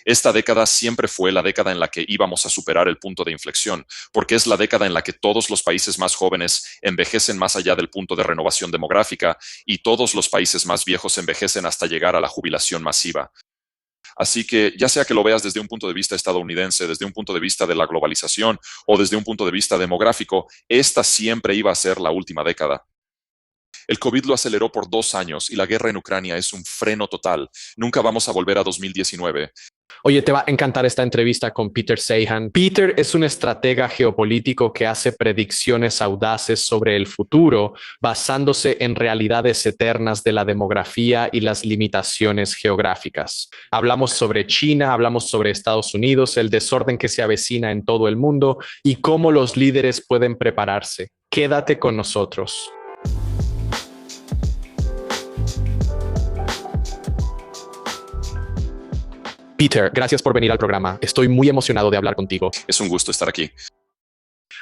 Esta década siempre fue la década en la que íbamos a superar el punto de inflexión, porque es la década en la que todos los países más jóvenes envejecen más allá del punto de renovación demográfica y todos los países más viejos envejecen hasta llegar a la jubilación masiva. Así que ya sea que lo veas desde un punto de vista estadounidense, desde un punto de vista de la globalización o desde un punto de vista demográfico, esta siempre iba a ser la última década. El COVID lo aceleró por 2 años y la guerra en Ucrania es un freno total. Nunca vamos a volver a 2019. Oye, te va a encantar esta entrevista con Peter Zeihan. Peter es un estratega geopolítico que hace predicciones audaces sobre el futuro basándose en realidades eternas de la demografía y las limitaciones geográficas. Hablamos sobre China, hablamos sobre Estados Unidos, el desorden que se avecina en todo el mundo y cómo los líderes pueden prepararse. Quédate con nosotros. Peter, gracias por venir al programa. Estoy muy emocionado de hablar contigo. Es un gusto estar aquí.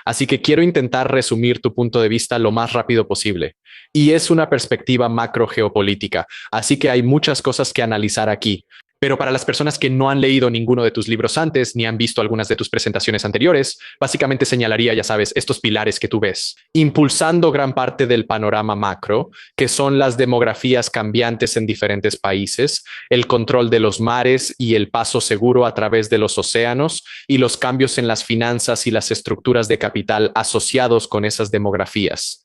Así que quiero intentar resumir tu punto de vista lo más rápido posible. Y es una perspectiva macro geopolítica, así que hay muchas cosas que analizar aquí. Pero para las personas que no han leído ninguno de tus libros antes ni han visto algunas de tus presentaciones anteriores, básicamente señalaría, ya sabes, estos pilares que tú ves, impulsando gran parte del panorama macro, que son las demografías cambiantes en diferentes países, el control de los mares y el paso seguro a través de los océanos y los cambios en las finanzas y las estructuras de capital asociados con esas demografías.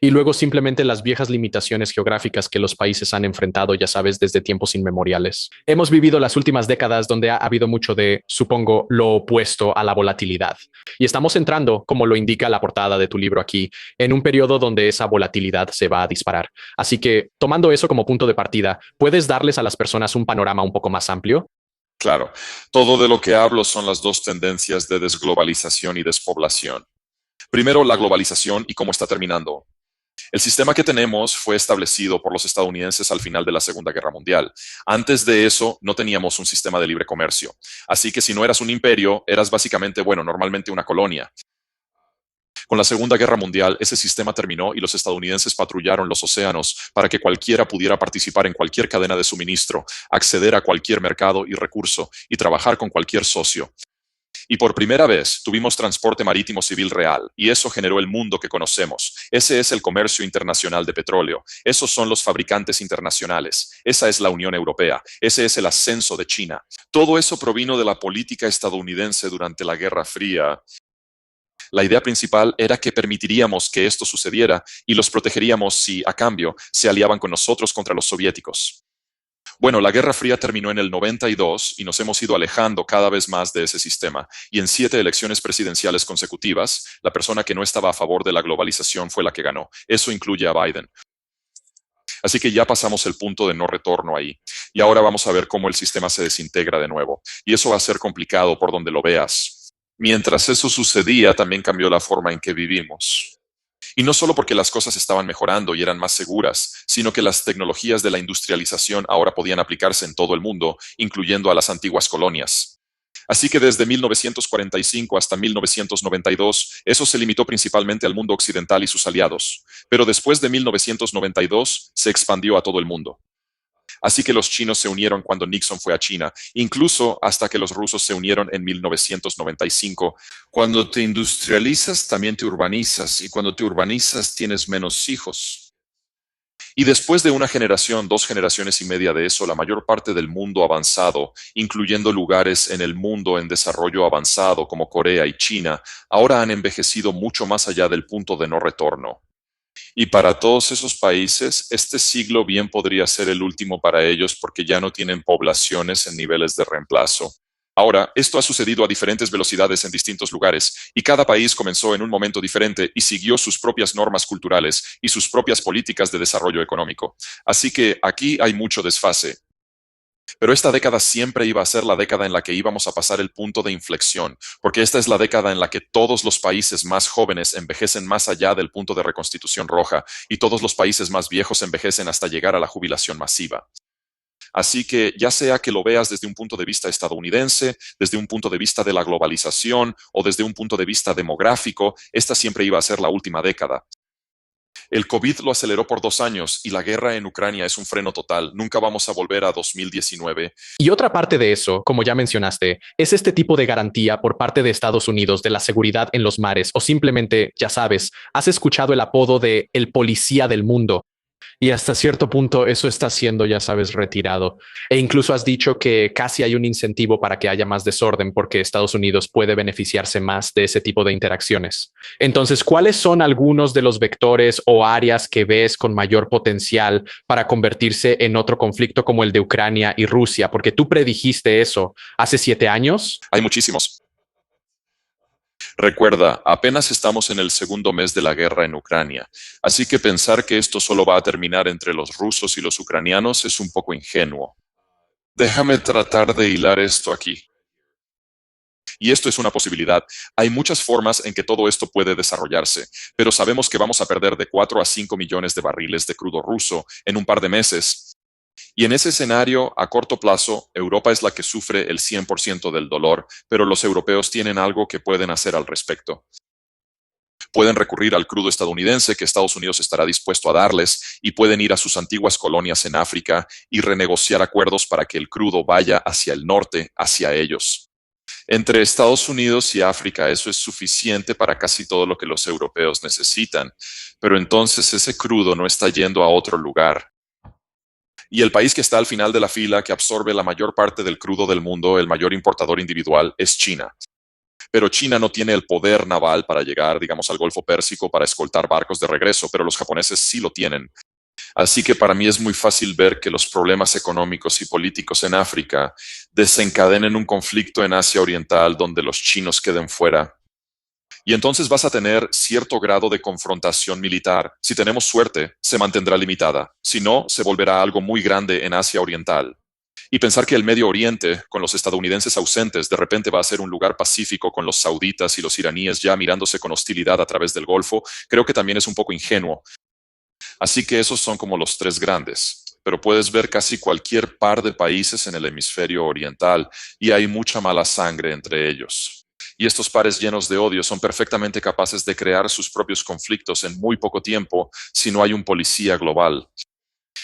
Y luego simplemente las viejas limitaciones geográficas que los países han enfrentado, ya sabes, desde tiempos inmemoriales. Hemos vivido las últimas décadas donde ha habido mucho de, supongo, lo opuesto a la volatilidad. Y estamos entrando, como lo indica la portada de tu libro aquí, en un periodo donde esa volatilidad se va a disparar. Así que, tomando eso como punto de partida, ¿puedes darles a las personas un panorama un poco más amplio? Claro, todo de lo que hablo son las dos tendencias de desglobalización y despoblación. Primero, la globalización y cómo está terminando. El sistema que tenemos fue establecido por los estadounidenses al final de la Segunda Guerra Mundial. Antes de eso, no teníamos un sistema de libre comercio. Así que si no eras un imperio, eras básicamente, normalmente una colonia. Con la Segunda Guerra Mundial, ese sistema terminó y los estadounidenses patrullaron los océanos para que cualquiera pudiera participar en cualquier cadena de suministro, acceder a cualquier mercado y recurso y trabajar con cualquier socio. Y por primera vez tuvimos transporte marítimo civil real, y eso generó el mundo que conocemos. Ese es el comercio internacional de petróleo. Esos son los fabricantes internacionales. Esa es la Unión Europea. Ese es el ascenso de China. Todo eso provino de la política estadounidense durante la Guerra Fría. La idea principal era que permitiríamos que esto sucediera y los protegeríamos si, a cambio, se aliaban con nosotros contra los soviéticos. Bueno, la Guerra Fría terminó en el 92 y nos hemos ido alejando cada vez más de ese sistema. Y en 7 elecciones presidenciales consecutivas, la persona que no estaba a favor de la globalización fue la que ganó. Eso incluye a Biden. Así que ya pasamos el punto de no retorno ahí. Y ahora vamos a ver cómo el sistema se desintegra de nuevo. Y eso va a ser complicado por donde lo veas. Mientras eso sucedía, también cambió la forma en que vivimos. Y no solo porque las cosas estaban mejorando y eran más seguras, sino que las tecnologías de la industrialización ahora podían aplicarse en todo el mundo, incluyendo a las antiguas colonias. Así que desde 1945 hasta 1992, eso se limitó principalmente al mundo occidental y sus aliados. Pero después de 1992, se expandió a todo el mundo. Así que los chinos se unieron cuando Nixon fue a China, incluso hasta que los rusos se unieron en 1995. Cuando te industrializas, también te urbanizas, y cuando te urbanizas, tienes menos hijos. Y después de una generación, 2 generaciones y media de eso, la mayor parte del mundo avanzado, incluyendo lugares en el mundo en desarrollo avanzado como Corea y China, ahora han envejecido mucho más allá del punto de no retorno. Y para todos esos países, este siglo bien podría ser el último para ellos porque ya no tienen poblaciones en niveles de reemplazo. Ahora, esto ha sucedido a diferentes velocidades en distintos lugares y cada país comenzó en un momento diferente y siguió sus propias normas culturales y sus propias políticas de desarrollo económico. Así que aquí hay mucho desfase. Pero esta década siempre iba a ser la década en la que íbamos a pasar el punto de inflexión, porque esta es la década en la que todos los países más jóvenes envejecen más allá del punto de reconstitución roja y todos los países más viejos envejecen hasta llegar a la jubilación masiva. Así que ya sea que lo veas desde un punto de vista estadounidense, desde un punto de vista de la globalización o desde un punto de vista demográfico, esta siempre iba a ser la última década. El COVID lo aceleró por 2 años y la guerra en Ucrania es un freno total. Nunca vamos a volver a 2019. Y otra parte de eso, como ya mencionaste, es este tipo de garantía por parte de Estados Unidos de la seguridad en los mares o simplemente, ya sabes, has escuchado el apodo de el policía del mundo. Y hasta cierto punto eso está siendo, ya sabes, retirado. E incluso has dicho que casi hay un incentivo para que haya más desorden porque Estados Unidos puede beneficiarse más de ese tipo de interacciones. Entonces, ¿cuáles son algunos de los vectores o áreas que ves con mayor potencial para convertirse en otro conflicto como el de Ucrania y Rusia? Porque tú predijiste eso hace 7 años. Hay muchísimos. Recuerda, apenas estamos en el segundo mes de la guerra en Ucrania, así que pensar que esto solo va a terminar entre los rusos y los ucranianos es un poco ingenuo. Déjame tratar de hilar esto aquí. Y esto es una posibilidad. Hay muchas formas en que todo esto puede desarrollarse, pero sabemos que vamos a perder de 4 a 5 millones de barriles de crudo ruso en un par de meses. Y en ese escenario, a corto plazo, Europa es la que sufre el 100% del dolor, pero los europeos tienen algo que pueden hacer al respecto. Pueden recurrir al crudo estadounidense que Estados Unidos estará dispuesto a darles y pueden ir a sus antiguas colonias en África y renegociar acuerdos para que el crudo vaya hacia el norte, hacia ellos. Entre Estados Unidos y África eso es suficiente para casi todo lo que los europeos necesitan, pero entonces ese crudo no está yendo a otro lugar. Y el país que está al final de la fila, que absorbe la mayor parte del crudo del mundo, el mayor importador individual, es China. Pero China no tiene el poder naval para llegar, digamos, al Golfo Pérsico para escoltar barcos de regreso, pero los japoneses sí lo tienen. Así que para mí es muy fácil ver que los problemas económicos y políticos en África desencadenen un conflicto en Asia Oriental donde los chinos queden fuera. Y entonces vas a tener cierto grado de confrontación militar. Si tenemos suerte, se mantendrá limitada. Si no, se volverá algo muy grande en Asia Oriental. Y pensar que el Medio Oriente, con los estadounidenses ausentes, de repente va a ser un lugar pacífico con los sauditas y los iraníes ya mirándose con hostilidad a través del Golfo, creo que también es un poco ingenuo. Así que esos son como los tres grandes. Pero puedes ver casi cualquier par de países en el hemisferio oriental y hay mucha mala sangre entre ellos. Y estos pares llenos de odio son perfectamente capaces de crear sus propios conflictos en muy poco tiempo si no hay un policía global.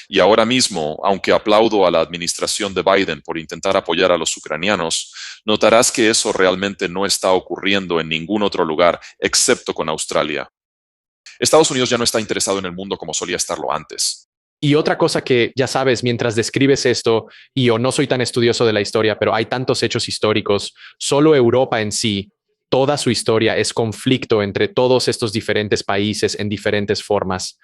Y ahora mismo, aunque aplaudo a la administración de Biden por intentar apoyar a los ucranianos, notarás que eso realmente no está ocurriendo en ningún otro lugar, excepto con Australia. Estados Unidos ya no está interesado en el mundo como solía estarlo antes. Y otra cosa que ya sabes, mientras describes esto, y yo no soy tan estudioso de la historia, pero hay tantos hechos históricos, solo Europa en sí, toda su historia es conflicto entre todos estos diferentes países en diferentes formas.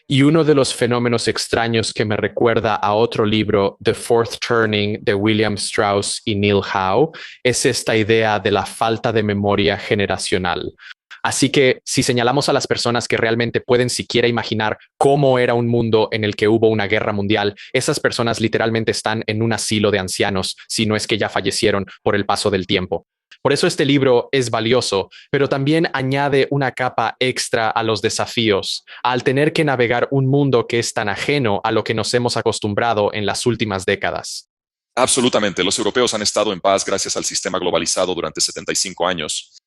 Y uno de los fenómenos extraños que me recuerda a otro libro, The Fourth Turning, de William Strauss y Neil Howe, es esta idea de la falta de memoria generacional. Así que si señalamos a las personas que realmente pueden siquiera imaginar cómo era un mundo en el que hubo una guerra mundial, esas personas literalmente están en un asilo de ancianos, si no es que ya fallecieron por el paso del tiempo. Por eso este libro es valioso, pero también añade una capa extra a los desafíos, al tener que navegar un mundo que es tan ajeno a lo que nos hemos acostumbrado en las últimas décadas. Absolutamente, los europeos han estado en paz gracias al sistema globalizado durante 75 años.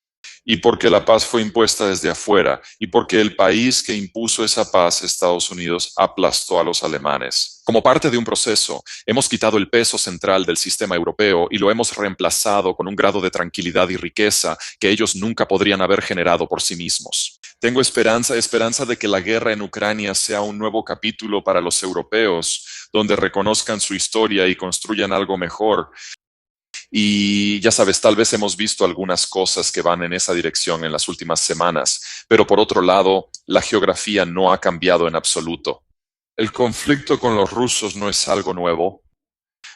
Y porque la paz fue impuesta desde afuera, y porque el país que impuso esa paz, Estados Unidos, aplastó a los alemanes. Como parte de un proceso, hemos quitado el peso central del sistema europeo y lo hemos reemplazado con un grado de tranquilidad y riqueza que ellos nunca podrían haber generado por sí mismos. Tengo esperanza de que la guerra en Ucrania sea un nuevo capítulo para los europeos, donde reconozcan su historia y construyan algo mejor. Y ya sabes, tal vez hemos visto algunas cosas que van en esa dirección en las últimas semanas, pero por otro lado, la geografía no ha cambiado en absoluto. El conflicto con los rusos no es algo nuevo.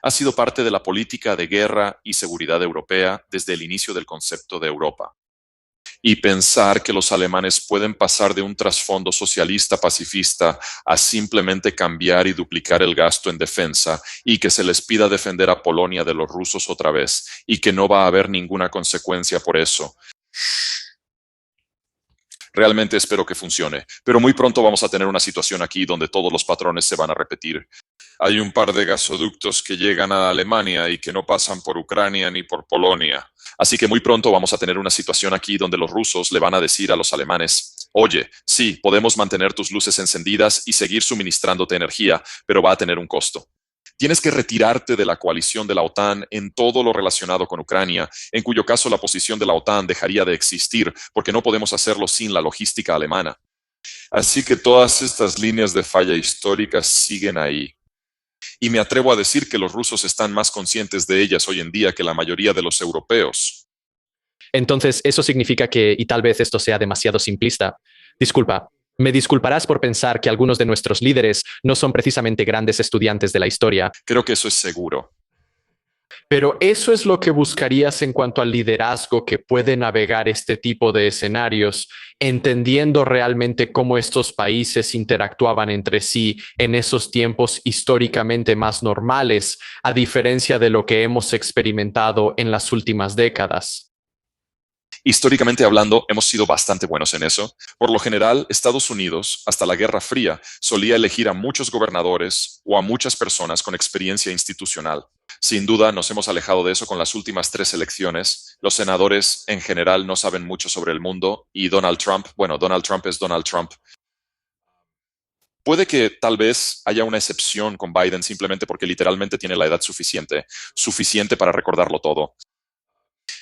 Ha sido parte de la política de guerra y seguridad europea desde el inicio del concepto de Europa. Y pensar que los alemanes pueden pasar de un trasfondo socialista pacifista a simplemente cambiar y duplicar el gasto en defensa y que se les pida defender a Polonia de los rusos otra vez y que no va a haber ninguna consecuencia por eso. Realmente espero que funcione, pero muy pronto vamos a tener una situación aquí donde todos los patrones se van a repetir. Hay un par de gasoductos que llegan a Alemania y que no pasan por Ucrania ni por Polonia. Así que muy pronto vamos a tener una situación aquí donde los rusos le van a decir a los alemanes, Oye, sí, podemos mantener tus luces encendidas y seguir suministrándote energía, pero va a tener un costo. Tienes que retirarte de la coalición de la OTAN en todo lo relacionado con Ucrania, en cuyo caso la posición de la OTAN dejaría de existir porque no podemos hacerlo sin la logística alemana. Así que todas estas líneas de falla históricas siguen ahí. Y me atrevo a decir que los rusos están más conscientes de ellas hoy en día que la mayoría de los europeos. Entonces, eso significa que, y tal vez esto sea demasiado simplista, disculpa, me disculparás por pensar que algunos de nuestros líderes no son precisamente grandes estudiantes de la historia, Creo que eso es seguro. pero eso es lo que buscarías en cuanto al liderazgo que puede navegar este tipo de escenarios, entendiendo realmente cómo estos países interactuaban entre sí en esos tiempos históricamente más normales, a diferencia de lo que hemos experimentado en las últimas décadas. Históricamente hablando, hemos sido bastante buenos en eso. Por lo general, Estados Unidos, hasta la Guerra Fría, solía elegir a muchos gobernadores o a muchas personas con experiencia institucional. Sin duda, nos hemos alejado de eso con las últimas 3 elecciones. Los senadores en general no saben mucho sobre el mundo y Donald Trump, bueno, Donald Trump es Donald Trump. Puede que tal vez haya una excepción con Biden simplemente porque literalmente tiene la edad suficiente para recordarlo todo.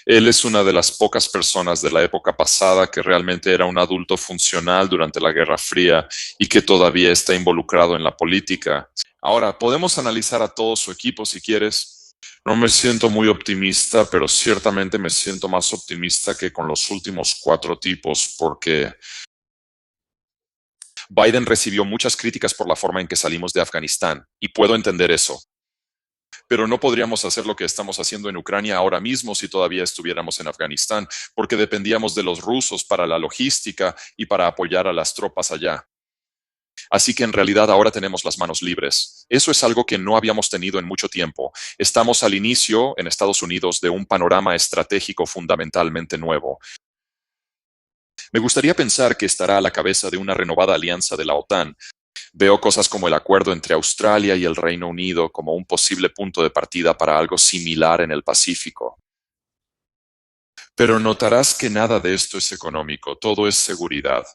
Él es una de las pocas personas de la época pasada que realmente era un adulto funcional durante la Guerra Fría y que todavía está involucrado en la política. Ahora, podemos analizar a todo su equipo si quieres. No me siento muy optimista, pero ciertamente me siento más optimista que con los últimos 4 tipos, porque Biden recibió muchas críticas por la forma en que salimos de Afganistán, y puedo entender eso. Pero no podríamos hacer lo que estamos haciendo en Ucrania ahora mismo si todavía estuviéramos en Afganistán, porque dependíamos de los rusos para la logística y para apoyar a las tropas allá. Así que en realidad ahora tenemos las manos libres. Eso es algo que no habíamos tenido en mucho tiempo. Estamos al inicio en Estados Unidos de un panorama estratégico fundamentalmente nuevo. Me gustaría pensar que estará a la cabeza de una renovada alianza de la OTAN. Veo cosas como el acuerdo entre Australia y el Reino Unido como un posible punto de partida para algo similar en el Pacífico. Pero notarás que nada de esto es económico, todo es seguridad.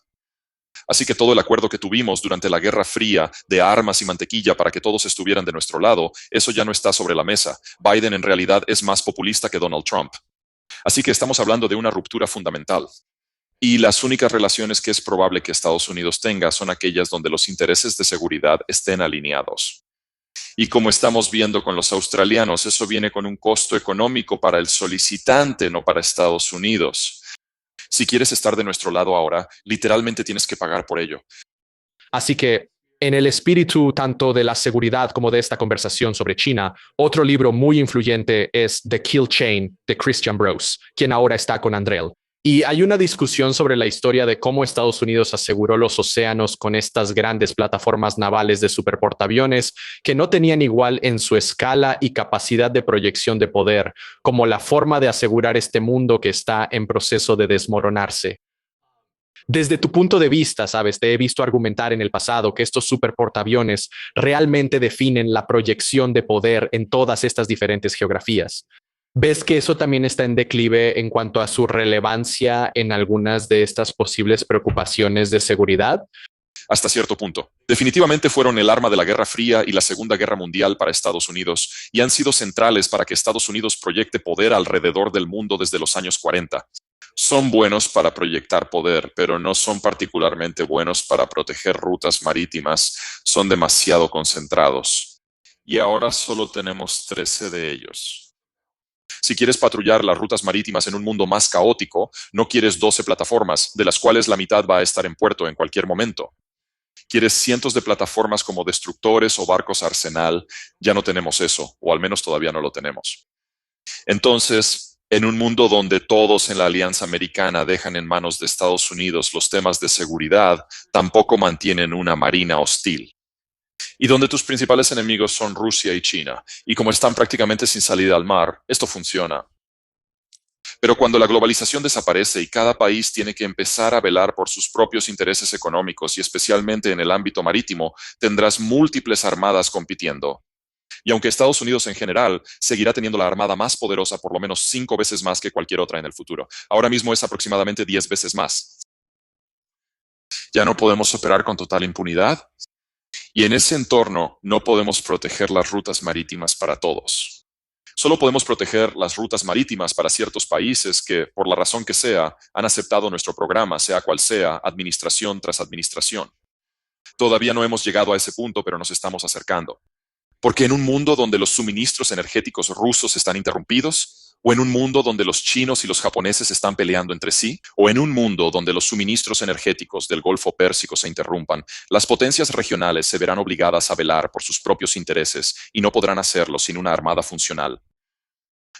Así que todo el acuerdo que tuvimos durante la Guerra Fría de armas y mantequilla para que todos estuvieran de nuestro lado, eso ya no está sobre la mesa. Biden en realidad es más populista que Donald Trump. Así que estamos hablando de una ruptura fundamental. Y las únicas relaciones que es probable que Estados Unidos tenga son aquellas donde los intereses de seguridad estén alineados. Y como estamos viendo con los australianos, eso viene con un costo económico para el solicitante, no para Estados Unidos. Si quieres estar de nuestro lado ahora, literalmente tienes que pagar por ello. Así que, en el espíritu tanto de la seguridad como de esta conversación sobre China, otro libro muy influyente es The Kill Chain de Christian Brose, quien ahora está con Andrel. Y hay una discusión sobre la historia de cómo Estados Unidos aseguró los océanos con estas grandes plataformas navales de superportaaviones que no tenían igual en su escala y capacidad de proyección de poder, como la forma de asegurar este mundo que está en proceso de desmoronarse. Desde tu punto de vista, sabes, te he visto argumentar en el pasado que estos superportaaviones realmente definen la proyección de poder en todas estas diferentes geografías. ¿Ves que eso también está en declive en cuanto a su relevancia en algunas de estas posibles preocupaciones de seguridad? Hasta cierto punto. Definitivamente fueron el arma de la Guerra Fría y la Segunda Guerra Mundial para Estados Unidos y han sido centrales para que Estados Unidos proyecte poder alrededor del mundo desde los años 40. Son buenos para proyectar poder, pero no son particularmente buenos para proteger rutas marítimas. Son demasiado concentrados. Y ahora solo tenemos 13 de ellos. Si quieres patrullar las rutas marítimas en un mundo más caótico, no quieres 12 plataformas, de las cuales la mitad va a estar en puerto en cualquier momento. Quieres cientos de plataformas como destructores o barcos arsenal. Ya no tenemos eso, o al menos todavía no lo tenemos. Entonces, en un mundo donde todos en la Alianza Americana dejan en manos de Estados Unidos los temas de seguridad, tampoco mantienen una marina hostil. Y donde tus principales enemigos son Rusia y China, y como están prácticamente sin salida al mar, esto funciona. Pero cuando la globalización desaparece y cada país tiene que empezar a velar por sus propios intereses económicos y especialmente en el ámbito marítimo, tendrás múltiples armadas compitiendo. Y aunque Estados Unidos en general seguirá teniendo la armada más poderosa por lo menos 5 veces más que cualquier otra en el futuro, ahora mismo es aproximadamente 10 veces más. Ya no podemos operar con total impunidad. Y en ese entorno no podemos proteger las rutas marítimas para todos. Solo podemos proteger las rutas marítimas para ciertos países que, por la razón que sea, han aceptado nuestro programa, sea cual sea, administración tras administración. Todavía no hemos llegado a ese punto, pero nos estamos acercando. Porque en un mundo donde los suministros energéticos rusos están interrumpidos, o en un mundo donde los chinos y los japoneses están peleando entre sí, o en un mundo donde los suministros energéticos del Golfo Pérsico se interrumpan, las potencias regionales se verán obligadas a velar por sus propios intereses y no podrán hacerlo sin una armada funcional.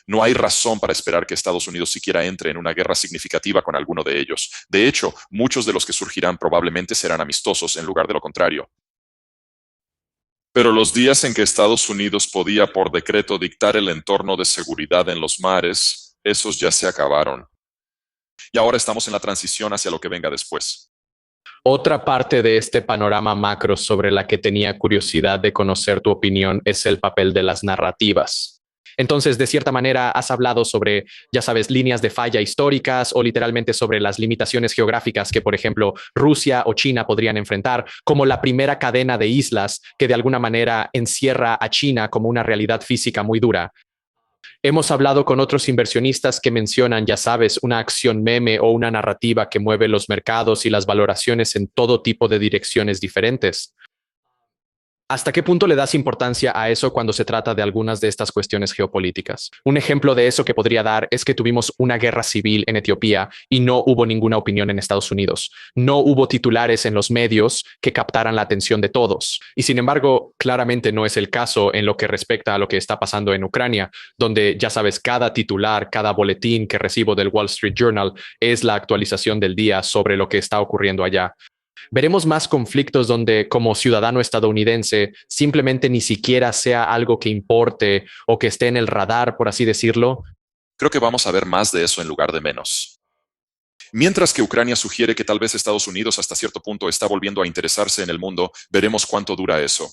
No hay razón para esperar que Estados Unidos siquiera entre en una guerra significativa con alguno de ellos. De hecho, muchos de los que surgirán probablemente serán amistosos en lugar de lo contrario. Pero los días en que Estados Unidos podía por decreto dictar el entorno de seguridad en los mares, esos ya se acabaron. Y ahora estamos en la transición hacia lo que venga después. Otra parte de este panorama macro sobre la que tenía curiosidad de conocer tu opinión es el papel de las narrativas. Entonces, de cierta manera, has hablado sobre, ya sabes, líneas de falla históricas o literalmente sobre las limitaciones geográficas que, por ejemplo, Rusia o China podrían enfrentar, como la primera cadena de islas que de alguna manera encierra a China como una realidad física muy dura. Hemos hablado con otros inversionistas que mencionan, ya sabes, una acción meme o una narrativa que mueve los mercados y las valoraciones en todo tipo de direcciones diferentes. ¿Hasta qué punto le das importancia a eso cuando se trata de algunas de estas cuestiones geopolíticas? Un ejemplo de eso que podría dar es que tuvimos una guerra civil en Etiopía y no hubo ninguna opinión en Estados Unidos. No hubo titulares en los medios que captaran la atención de todos. Y sin embargo, claramente no es el caso en lo que respecta a lo que está pasando en Ucrania, donde ya sabes, cada titular, cada boletín que recibo del Wall Street Journal es la actualización del día sobre lo que está ocurriendo allá. Veremos más conflictos donde, como ciudadano estadounidense, simplemente ni siquiera sea algo que importe o que esté en el radar, por así decirlo. Creo que vamos a ver más de eso en lugar de menos. Mientras que Ucrania sugiere que tal vez Estados Unidos hasta cierto punto está volviendo a interesarse en el mundo, veremos cuánto dura eso.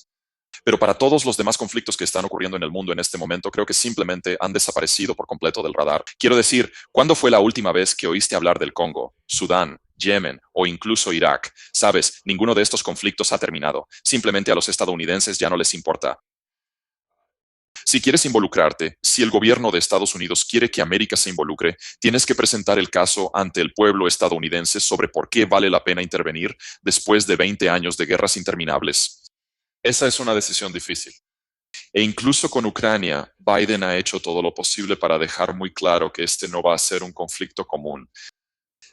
Pero para todos los demás conflictos que están ocurriendo en el mundo en este momento, creo que simplemente han desaparecido por completo del radar. Quiero decir, ¿cuándo fue la última vez que oíste hablar del Congo, Sudán, Yemen o incluso Irak? Sabes, ninguno de estos conflictos ha terminado. Simplemente a los estadounidenses ya no les importa. Si quieres involucrarte, si el gobierno de Estados Unidos quiere que América se involucre, tienes que presentar el caso ante el pueblo estadounidense sobre por qué vale la pena intervenir después de 20 años de guerras interminables. Esa es una decisión difícil. E incluso con Ucrania, Biden ha hecho todo lo posible para dejar muy claro que este no va a ser un conflicto común.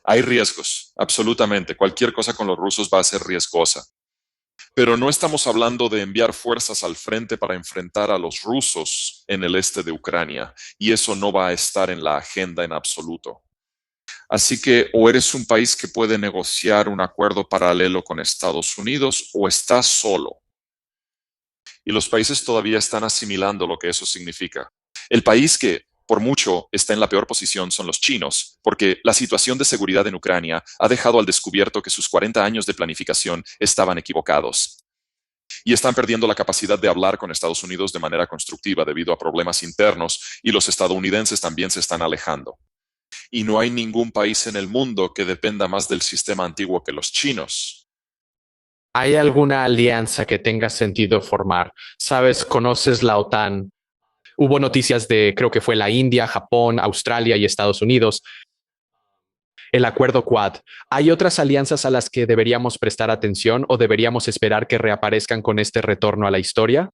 Hay riesgos, absolutamente. Cualquier cosa con los rusos va a ser riesgosa. Pero no estamos hablando de enviar fuerzas al frente para enfrentar a los rusos en el este de Ucrania, y eso no va a estar en la agenda en absoluto. Así que o eres un país que puede negociar un acuerdo paralelo con Estados Unidos o estás solo. Y los países todavía están asimilando lo que eso significa. El país que, por mucho, está en la peor posición son los chinos, porque la situación de seguridad en Ucrania ha dejado al descubierto que sus 40 años de planificación estaban equivocados. Y están perdiendo la capacidad de hablar con Estados Unidos de manera constructiva debido a problemas internos, y los estadounidenses también se están alejando. Y no hay ningún país en el mundo que dependa más del sistema antiguo que los chinos. ¿Hay alguna alianza que tenga sentido formar? Sabes, conoces la OTAN. Hubo noticias de, creo que fue la India, Japón, Australia y Estados Unidos. El acuerdo Quad. ¿Hay otras alianzas a las que deberíamos prestar atención o deberíamos esperar que reaparezcan con este retorno a la historia?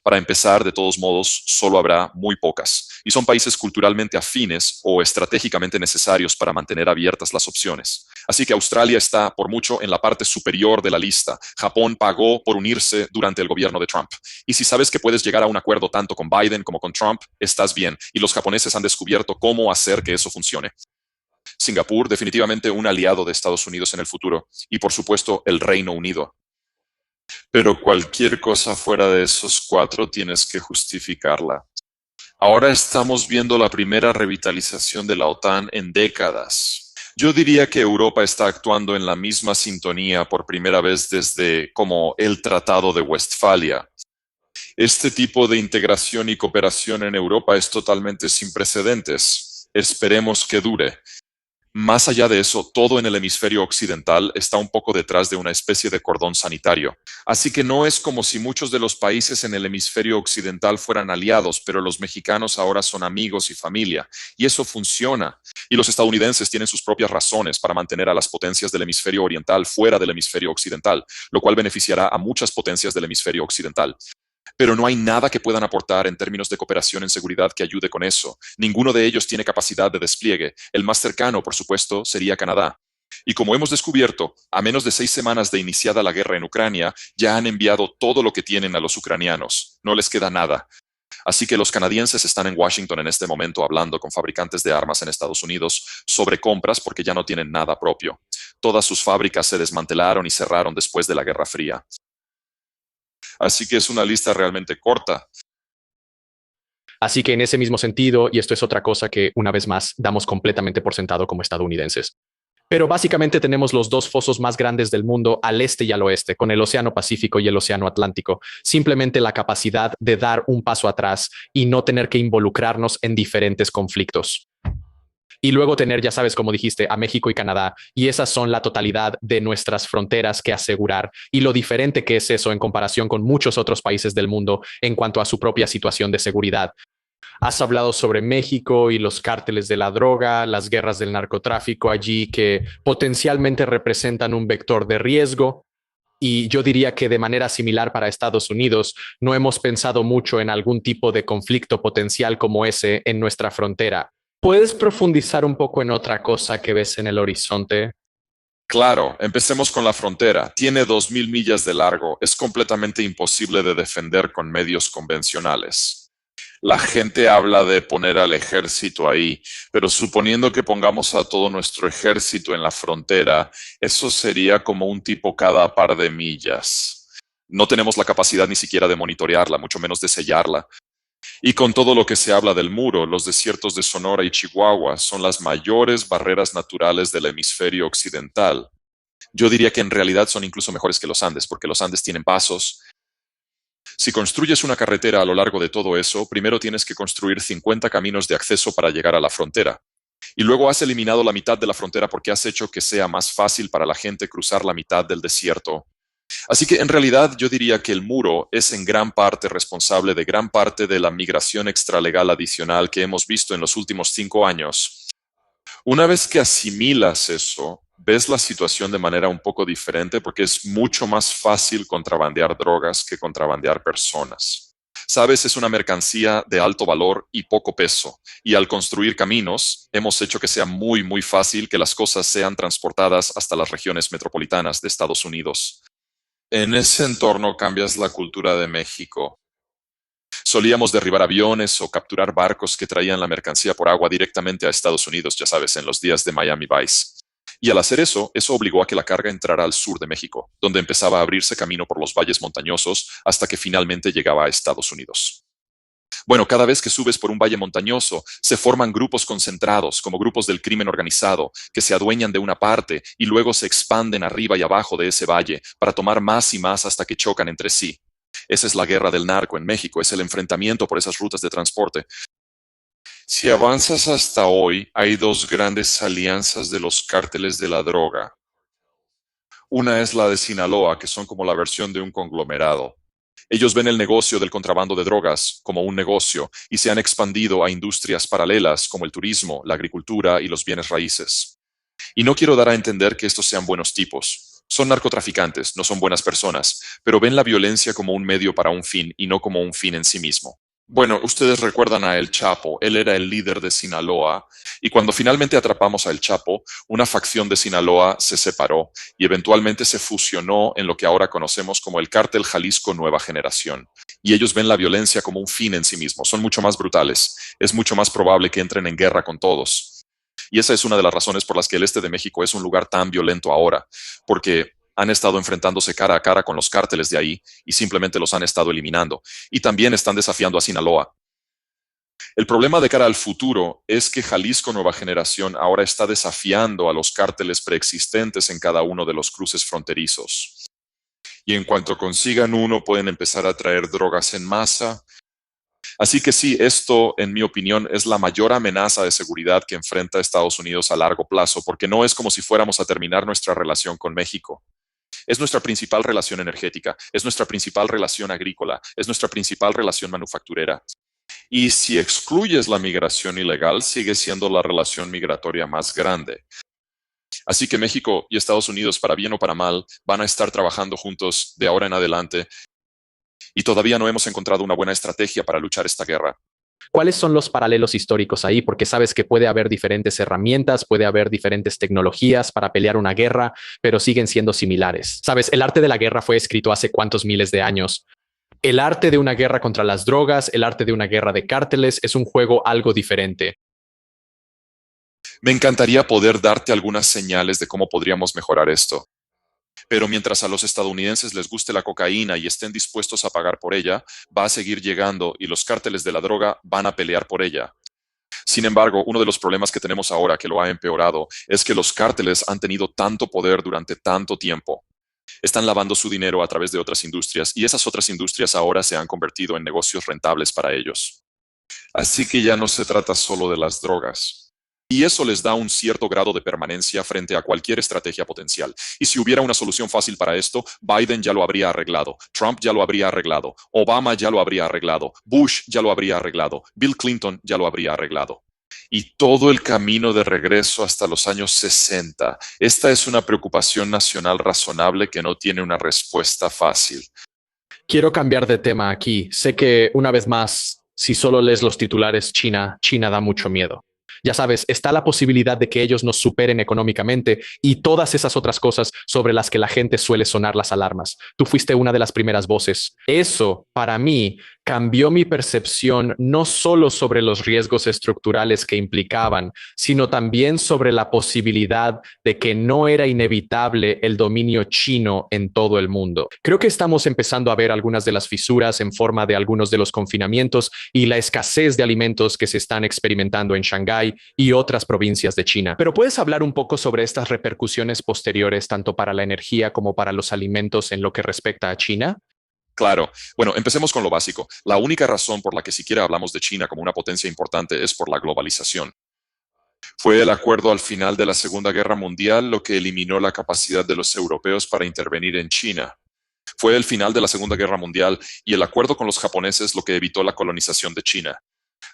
Para empezar, de todos modos, solo habrá muy pocas, y son países culturalmente afines o estratégicamente necesarios para mantener abiertas las opciones. Así que Australia está, por mucho, en la parte superior de la lista. Japón pagó por unirse durante el gobierno de Trump. Y si sabes que puedes llegar a un acuerdo tanto con Biden como con Trump, estás bien, y los japoneses han descubierto cómo hacer que eso funcione. Singapur, definitivamente un aliado de Estados Unidos en el futuro, y por supuesto el Reino Unido. Pero cualquier cosa fuera de esos cuatro tienes que justificarla. Ahora estamos viendo la primera revitalización de la OTAN en décadas. Yo diría que Europa está actuando en la misma sintonía por primera vez desde como el Tratado de Westfalia. Este tipo de integración y cooperación en Europa es totalmente sin precedentes. Esperemos que dure. Más allá de eso, todo en el hemisferio occidental está un poco detrás de una especie de cordón sanitario. Así que no es como si muchos de los países en el hemisferio occidental fueran aliados, pero los mexicanos ahora son amigos y familia, y eso funciona. Y los estadounidenses tienen sus propias razones para mantener a las potencias del hemisferio oriental fuera del hemisferio occidental, lo cual beneficiará a muchas potencias del hemisferio occidental. Pero no hay nada que puedan aportar en términos de cooperación en seguridad que ayude con eso. Ninguno de ellos tiene capacidad de despliegue. El más cercano, por supuesto, sería Canadá. Y como hemos descubierto, a menos de 6 semanas de iniciada la guerra en Ucrania, ya han enviado todo lo que tienen a los ucranianos. No les queda nada. Así que los canadienses están en Washington en este momento hablando con fabricantes de armas en Estados Unidos sobre compras porque ya no tienen nada propio. Todas sus fábricas se desmantelaron y cerraron después de la Guerra Fría. Así que es una lista realmente corta. Así que en ese mismo sentido, y esto es otra cosa que una vez más damos completamente por sentado como estadounidenses. Pero básicamente tenemos los dos fosos más grandes del mundo al este y al oeste, con el Océano Pacífico y el Océano Atlántico. Simplemente la capacidad de dar un paso atrás y no tener que involucrarnos en diferentes conflictos. Y luego tener, ya sabes, como dijiste, a México y Canadá. Y esas son la totalidad de nuestras fronteras que asegurar y lo diferente que es eso en comparación con muchos otros países del mundo en cuanto a su propia situación de seguridad. Has hablado sobre México y los cárteles de la droga, las guerras del narcotráfico allí que potencialmente representan un vector de riesgo. Y yo diría que de manera similar para Estados Unidos, no hemos pensado mucho en algún tipo de conflicto potencial como ese en nuestra frontera. ¿Puedes profundizar un poco en otra cosa que ves en el horizonte? Claro, empecemos con la frontera. Tiene 2000 millas de largo. Es completamente imposible de defender con medios convencionales. La gente habla de poner al ejército ahí, pero suponiendo que pongamos a todo nuestro ejército en la frontera, eso sería como un tipo cada par de millas. No tenemos la capacidad ni siquiera de monitorearla, mucho menos de sellarla. Y con todo lo que se habla del muro, los desiertos de Sonora y Chihuahua son las mayores barreras naturales del hemisferio occidental. Yo diría que en realidad son incluso mejores que los Andes, porque los Andes tienen pasos. Si construyes una carretera a lo largo de todo eso, primero tienes que construir 50 caminos de acceso para llegar a la frontera. Y luego has eliminado la mitad de la frontera porque has hecho que sea más fácil para la gente cruzar la mitad del desierto. Así que en realidad yo diría que el muro es en gran parte responsable de gran parte de la migración extralegal adicional que hemos visto en los últimos 5 años. Una vez que asimilas eso, ves la situación de manera un poco diferente porque es mucho más fácil contrabandear drogas que contrabandear personas. Sabes, es una mercancía de alto valor y poco peso, y al construir caminos, hemos hecho que sea muy, muy fácil que las cosas sean transportadas hasta las regiones metropolitanas de Estados Unidos. En ese entorno cambias la cultura de México. Solíamos derribar aviones o capturar barcos que traían la mercancía por agua directamente a Estados Unidos, ya sabes, en los días de Miami Vice. Y al hacer eso, eso obligó a que la carga entrara al sur de México, donde empezaba a abrirse camino por los valles montañosos hasta que finalmente llegaba a Estados Unidos. Bueno, cada vez que subes por un valle montañoso, se forman grupos concentrados, como grupos del crimen organizado, que se adueñan de una parte y luego se expanden arriba y abajo de ese valle para tomar más y más hasta que chocan entre sí. Esa es la guerra del narco en México, es el enfrentamiento por esas rutas de transporte. Si avanzas hasta hoy, hay dos grandes alianzas de los cárteles de la droga. Una es la de Sinaloa, que son como la versión de un conglomerado. Ellos ven el negocio del contrabando de drogas como un negocio y se han expandido a industrias paralelas como el turismo, la agricultura y los bienes raíces. Y no quiero dar a entender que estos sean buenos tipos. Son narcotraficantes, no son buenas personas, pero ven la violencia como un medio para un fin y no como un fin en sí mismo. Bueno, ustedes recuerdan a El Chapo, él era el líder de Sinaloa, y cuando finalmente atrapamos a El Chapo, una facción de Sinaloa se separó y eventualmente se fusionó en lo que ahora conocemos como el Cártel Jalisco Nueva Generación. Y ellos ven la violencia como un fin en sí mismo, son mucho más brutales, es mucho más probable que entren en guerra con todos. Y esa es una de las razones por las que el este de México es un lugar tan violento ahora, porque han estado enfrentándose cara a cara con los cárteles de ahí y simplemente los han estado eliminando. Y también están desafiando a Sinaloa. El problema de cara al futuro es que Jalisco Nueva Generación ahora está desafiando a los cárteles preexistentes en cada uno de los cruces fronterizos. Y en cuanto consigan uno, pueden empezar a traer drogas en masa, Así que sí, esto, en mi opinión, es la mayor amenaza de seguridad que enfrenta Estados Unidos a largo plazo, porque no es como si fuéramos a terminar nuestra relación con México. Es nuestra principal relación energética, es nuestra principal relación agrícola, es nuestra principal relación manufacturera. Y si excluyes la migración ilegal, sigue siendo la relación migratoria más grande. Así que México y Estados Unidos, para bien o para mal, van a estar trabajando juntos de ahora en adelante y todavía no hemos encontrado una buena estrategia para luchar esta guerra. ¿Cuáles son los paralelos históricos ahí? Porque sabes que puede haber diferentes herramientas, puede haber diferentes tecnologías para pelear una guerra, pero siguen siendo similares. Sabes, el arte de la guerra fue escrito hace cuántos miles de años. El arte de una guerra contra las drogas, el arte de una guerra de cárteles es un juego algo diferente. Me encantaría poder darte algunas señales de cómo podríamos mejorar esto. Pero mientras a los estadounidenses les guste la cocaína y estén dispuestos a pagar por ella, va a seguir llegando y los cárteles de la droga van a pelear por ella. Sin embargo, uno de los problemas que tenemos ahora que lo ha empeorado es que los cárteles han tenido tanto poder durante tanto tiempo. Están lavando su dinero a través de otras industrias y esas otras industrias ahora se han convertido en negocios rentables para ellos. Así que ya no se trata solo de las drogas. Y eso les da un cierto grado de permanencia frente a cualquier estrategia potencial. Y si hubiera una solución fácil para esto, Biden ya lo habría arreglado, Trump ya lo habría arreglado, Obama ya lo habría arreglado, Bush ya lo habría arreglado, Bill Clinton ya lo habría arreglado. Y todo el camino de regreso hasta los años 60. Esta es una preocupación nacional razonable que no tiene una respuesta fácil. Quiero cambiar de tema aquí. Sé que, una vez más, si solo lees los titulares China da mucho miedo. Ya sabes, está la posibilidad de que ellos nos superen económicamente y todas esas otras cosas sobre las que la gente suele sonar las alarmas. Tú fuiste una de las primeras voces. Eso, para mí, cambió mi percepción no solo sobre los riesgos estructurales que implicaban, sino también sobre la posibilidad de que no era inevitable el dominio chino en todo el mundo. Creo que estamos empezando a ver algunas de las fisuras en forma de algunos de los confinamientos y la escasez de alimentos que se están experimentando en Shanghái y otras provincias de China. Pero ¿puedes hablar un poco sobre estas repercusiones posteriores tanto para la energía como para los alimentos en lo que respecta a China? Claro. Bueno, empecemos con lo básico. La única razón por la que siquiera hablamos de China como una potencia importante es por la globalización. Fue el acuerdo al final de la Segunda Guerra Mundial lo que eliminó la capacidad de los europeos para intervenir en China. Fue el final de la Segunda Guerra Mundial y el acuerdo con los japoneses lo que evitó la colonización de China.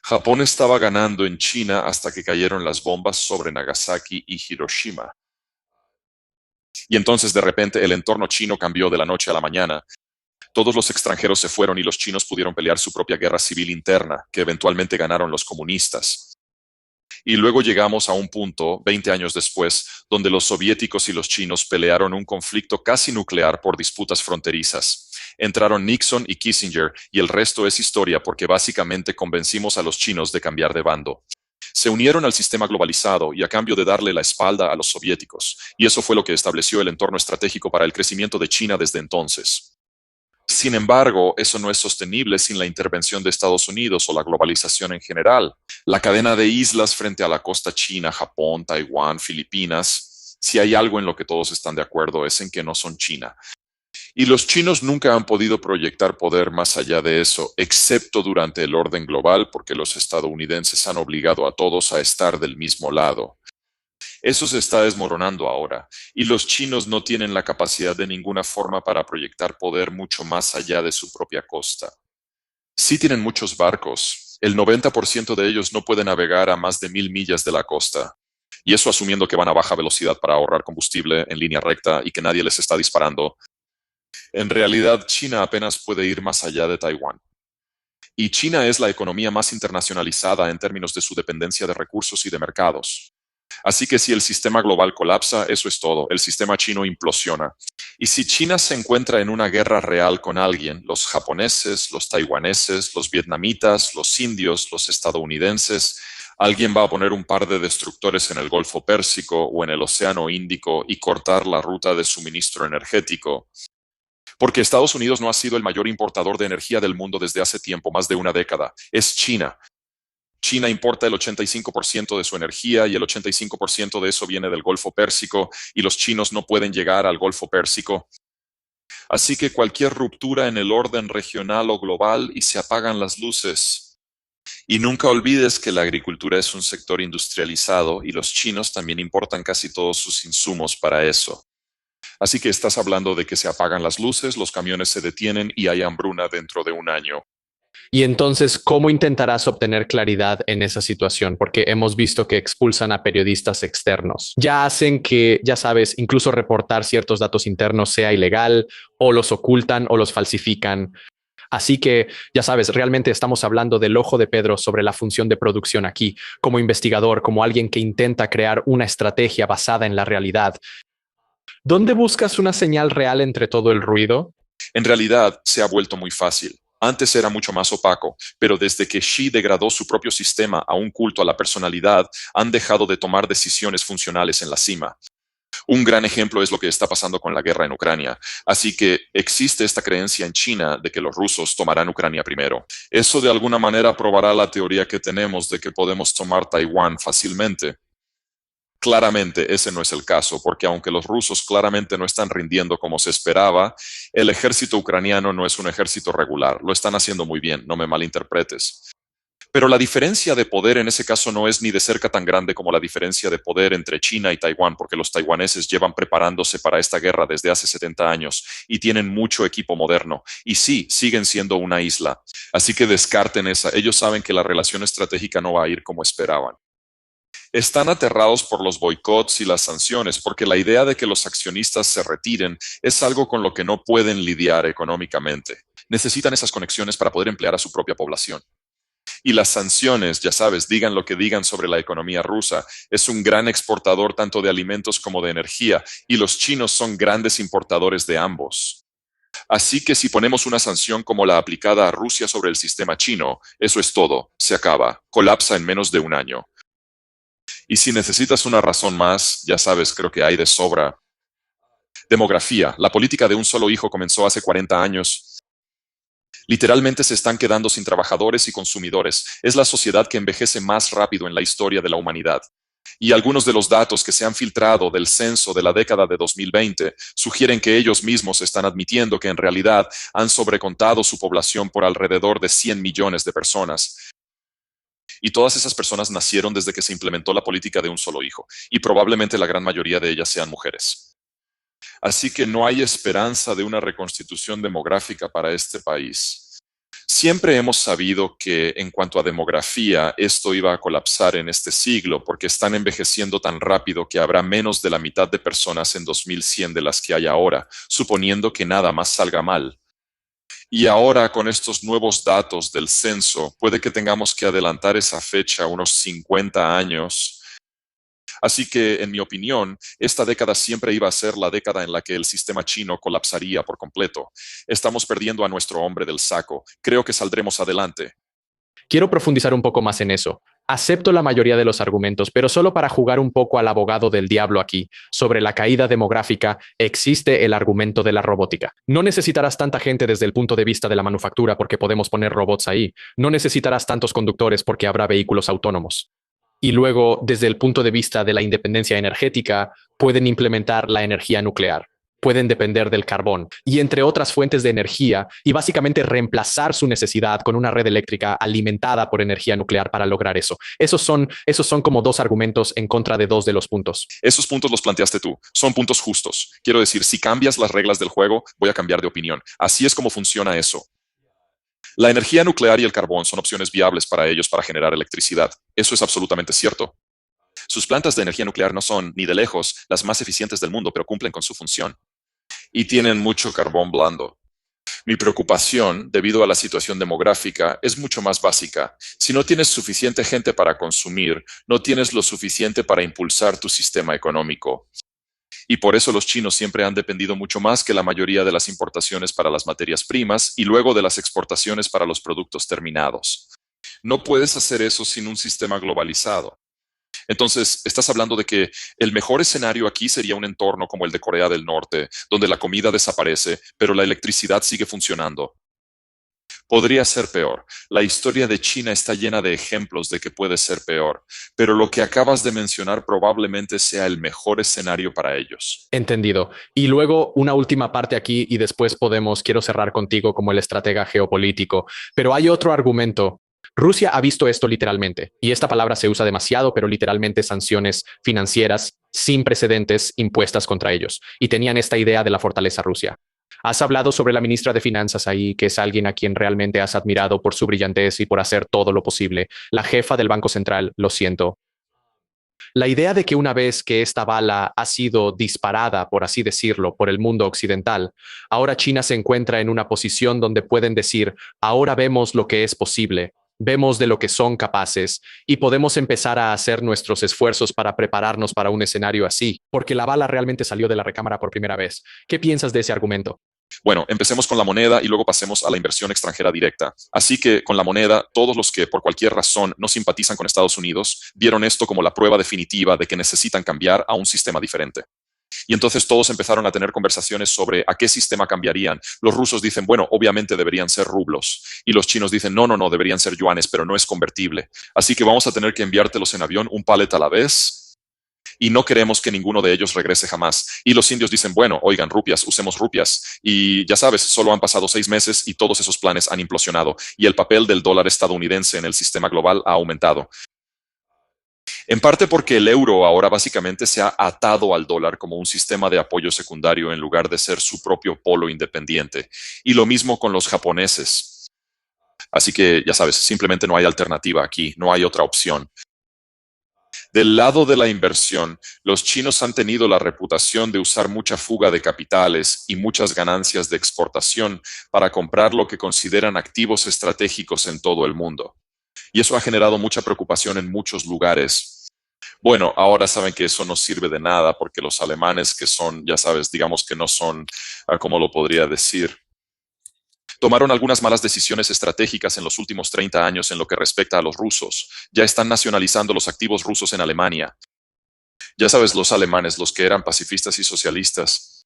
Japón estaba ganando en China hasta que cayeron las bombas sobre Nagasaki y Hiroshima. Y entonces de repente el entorno chino cambió de la noche a la mañana. Todos los extranjeros se fueron y los chinos pudieron pelear su propia guerra civil interna, que eventualmente ganaron los comunistas. Y luego llegamos a un punto, 20 años después, donde los soviéticos y los chinos pelearon un conflicto casi nuclear por disputas fronterizas. Entraron Nixon y Kissinger y el resto es historia porque básicamente convencimos a los chinos de cambiar de bando. Se unieron al sistema globalizado y a cambio de darle la espalda a los soviéticos, y eso fue lo que estableció el entorno estratégico para el crecimiento de China desde entonces. Sin embargo, eso no es sostenible sin la intervención de Estados Unidos o la globalización en general. La cadena de islas frente a la costa china, Japón, Taiwán, Filipinas, si hay algo en lo que todos están de acuerdo es en que no son China. Y los chinos nunca han podido proyectar poder más allá de eso, excepto durante el orden global, porque los estadounidenses han obligado a todos a estar del mismo lado. Eso se está desmoronando ahora, y los chinos no tienen la capacidad de ninguna forma para proyectar poder mucho más allá de su propia costa. Sí tienen muchos barcos, el 90% de ellos no puede navegar a más de 1000 millas de la costa, y eso asumiendo que van a baja velocidad para ahorrar combustible en línea recta y que nadie les está disparando. En realidad, China apenas puede ir más allá de Taiwán. Y China es la economía más internacionalizada en términos de su dependencia de recursos y de mercados. Así que si el sistema global colapsa, eso es todo, el sistema chino implosiona. Y si China se encuentra en una guerra real con alguien, los japoneses, los taiwaneses, los vietnamitas, los indios, los estadounidenses, alguien va a poner un par de destructores en el Golfo Pérsico o en el Océano Índico y cortar la ruta de suministro energético. Porque Estados Unidos no ha sido el mayor importador de energía del mundo desde hace tiempo, más de una década. Es China. China importa el 85% de su energía y el 85% de eso viene del Golfo Pérsico y los chinos no pueden llegar al Golfo Pérsico. Así que cualquier ruptura en el orden regional o global y se apagan las luces. Y nunca olvides que la agricultura es un sector industrializado y los chinos también importan casi todos sus insumos para eso. Así que estás hablando de que se apagan las luces, los camiones se detienen y hay hambruna dentro de un año. Y entonces, ¿cómo intentarás obtener claridad en esa situación? Porque hemos visto que expulsan a periodistas externos. Ya hacen que, ya sabes, incluso reportar ciertos datos internos sea ilegal, o los ocultan o los falsifican. Así que, ya sabes, realmente estamos hablando del ojo de Pedro sobre la función de producción aquí, como investigador, como alguien que intenta crear una estrategia basada en la realidad. ¿Dónde buscas una señal real entre todo el ruido? En realidad, se ha vuelto muy fácil. Antes era mucho más opaco, pero desde que Xi degradó su propio sistema a un culto a la personalidad, han dejado de tomar decisiones funcionales en la cima. Un gran ejemplo es lo que está pasando con la guerra en Ucrania. Así que existe esta creencia en China de que los rusos tomarán Ucrania primero. Eso de alguna manera probará la teoría que tenemos de que podemos tomar Taiwán fácilmente. Claramente ese no es el caso, porque aunque los rusos claramente no están rindiendo como se esperaba, el ejército ucraniano no es un ejército regular. Lo están haciendo muy bien, no me malinterpretes. Pero la diferencia de poder en ese caso no es ni de cerca tan grande como la diferencia de poder entre China y Taiwán, porque los taiwaneses llevan preparándose para esta guerra desde hace 70 años y tienen mucho equipo moderno. Y sí, siguen siendo una isla. Así que descarten esa. Ellos saben que la relación estratégica no va a ir como esperaban. Están aterrados por los boicots y las sanciones, porque la idea de que los accionistas se retiren es algo con lo que no pueden lidiar económicamente. Necesitan esas conexiones para poder emplear a su propia población. Y las sanciones, ya sabes, digan lo que digan sobre la economía rusa, es un gran exportador tanto de alimentos como de energía, y los chinos son grandes importadores de ambos. Así que si ponemos una sanción como la aplicada a Rusia sobre el sistema chino, eso es todo, se acaba, colapsa en menos de un año. Y si necesitas una razón más, ya sabes, creo que hay de sobra. Demografía. La política de un solo hijo comenzó hace 40 años. Literalmente se están quedando sin trabajadores y consumidores. Es la sociedad que envejece más rápido en la historia de la humanidad. Y algunos de los datos que se han filtrado del censo de la década de 2020 sugieren que ellos mismos están admitiendo que en realidad han sobrecontado su población por alrededor de 100 millones de personas. Y todas esas personas nacieron desde que se implementó la política de un solo hijo, y probablemente la gran mayoría de ellas sean mujeres. Así que no hay esperanza de una reconstitución demográfica para este país. Siempre hemos sabido que en cuanto a demografía, esto iba a colapsar en este siglo porque están envejeciendo tan rápido que habrá menos de la mitad de personas en 2100 de las que hay ahora, suponiendo que nada más salga mal. Y ahora con estos nuevos datos del censo, puede que tengamos que adelantar esa fecha unos 50 años. Así que, en mi opinión, esta década siempre iba a ser la década en la que el sistema chino colapsaría por completo. Estamos perdiendo a nuestro hombre del saco. Creo que saldremos adelante. Quiero profundizar un poco más en eso. Acepto la mayoría de los argumentos, pero solo para jugar un poco al abogado del diablo aquí. Sobre la caída demográfica, existe el argumento de la robótica. No necesitarás tanta gente desde el punto de vista de la manufactura porque podemos poner robots ahí. No necesitarás tantos conductores porque habrá vehículos autónomos. Y luego, desde el punto de vista de la independencia energética, pueden implementar la energía nuclear. Pueden depender del carbón y entre otras fuentes de energía y básicamente reemplazar su necesidad con una red eléctrica alimentada por energía nuclear para lograr eso. Esos son como dos argumentos en contra de dos de los puntos. Esos puntos los planteaste tú. Son puntos justos. Quiero decir, si cambias las reglas del juego, voy a cambiar de opinión. Así es como funciona eso. La energía nuclear y el carbón son opciones viables para ellos para generar electricidad. Eso es absolutamente cierto. Sus plantas de energía nuclear no son, ni de lejos, las más eficientes del mundo, pero cumplen con su función. Y tienen mucho carbón blando. Mi preocupación, debido a la situación demográfica, es mucho más básica. Si no tienes suficiente gente para consumir, no tienes lo suficiente para impulsar tu sistema económico. Y por eso los chinos siempre han dependido mucho más que la mayoría de las importaciones para las materias primas y luego de las exportaciones para los productos terminados. No puedes hacer eso sin un sistema globalizado. Entonces, estás hablando de que el mejor escenario aquí sería un entorno como el de Corea del Norte, donde la comida desaparece, pero la electricidad sigue funcionando. Podría ser peor. La historia de China está llena de ejemplos de que puede ser peor, pero lo que acabas de mencionar probablemente sea el mejor escenario para ellos. Entendido. Y luego una última parte aquí y después quiero cerrar contigo como el estratega geopolítico, pero hay otro argumento. Rusia ha visto esto literalmente, y esta palabra se usa demasiado, pero literalmente sanciones financieras sin precedentes impuestas contra ellos, y tenían esta idea de la fortaleza Rusia. Has hablado sobre la ministra de Finanzas ahí, que es alguien a quien realmente has admirado por su brillantez y por hacer todo lo posible. La jefa del Banco Central, lo siento. La idea de que una vez que esta bala ha sido disparada, por así decirlo, por el mundo occidental, ahora China se encuentra en una posición donde pueden decir, ahora vemos lo que es posible, vemos de lo que son capaces y podemos empezar a hacer nuestros esfuerzos para prepararnos para un escenario así, porque la bala realmente salió de la recámara por primera vez. ¿Qué piensas de ese argumento? Bueno, empecemos con la moneda y luego pasemos a la inversión extranjera directa. Así que con la moneda, todos los que por cualquier razón no simpatizan con Estados Unidos vieron esto como la prueba definitiva de que necesitan cambiar a un sistema diferente. Y entonces todos empezaron a tener conversaciones sobre a qué sistema cambiarían. Los rusos dicen, bueno, obviamente deberían ser rublos. Y los chinos dicen, no, no, no, deberían ser yuanes, pero no es convertible. Así que vamos a tener que enviártelos en avión un palet a la vez y no queremos que ninguno de ellos regrese jamás. Y los indios dicen, bueno, oigan, rupias, usemos rupias. Y ya sabes, solo han pasado 6 meses y todos esos planes han implosionado y el papel del dólar estadounidense en el sistema global ha aumentado. En parte porque el euro ahora básicamente se ha atado al dólar como un sistema de apoyo secundario en lugar de ser su propio polo independiente. Y lo mismo con los japoneses. Así que, ya sabes, simplemente no hay alternativa aquí, no hay otra opción. Del lado de la inversión, los chinos han tenido la reputación de usar mucha fuga de capitales y muchas ganancias de exportación para comprar lo que consideran activos estratégicos en todo el mundo. Y eso ha generado mucha preocupación en muchos lugares. Bueno, ahora saben que eso no sirve de nada porque los alemanes que son, ya sabes, digamos que no son, ¿cómo lo podría decir? Tomaron algunas malas decisiones estratégicas en los últimos 30 años en lo que respecta a los rusos. Ya están nacionalizando los activos rusos en Alemania. Ya sabes, los alemanes, los que eran pacifistas y socialistas.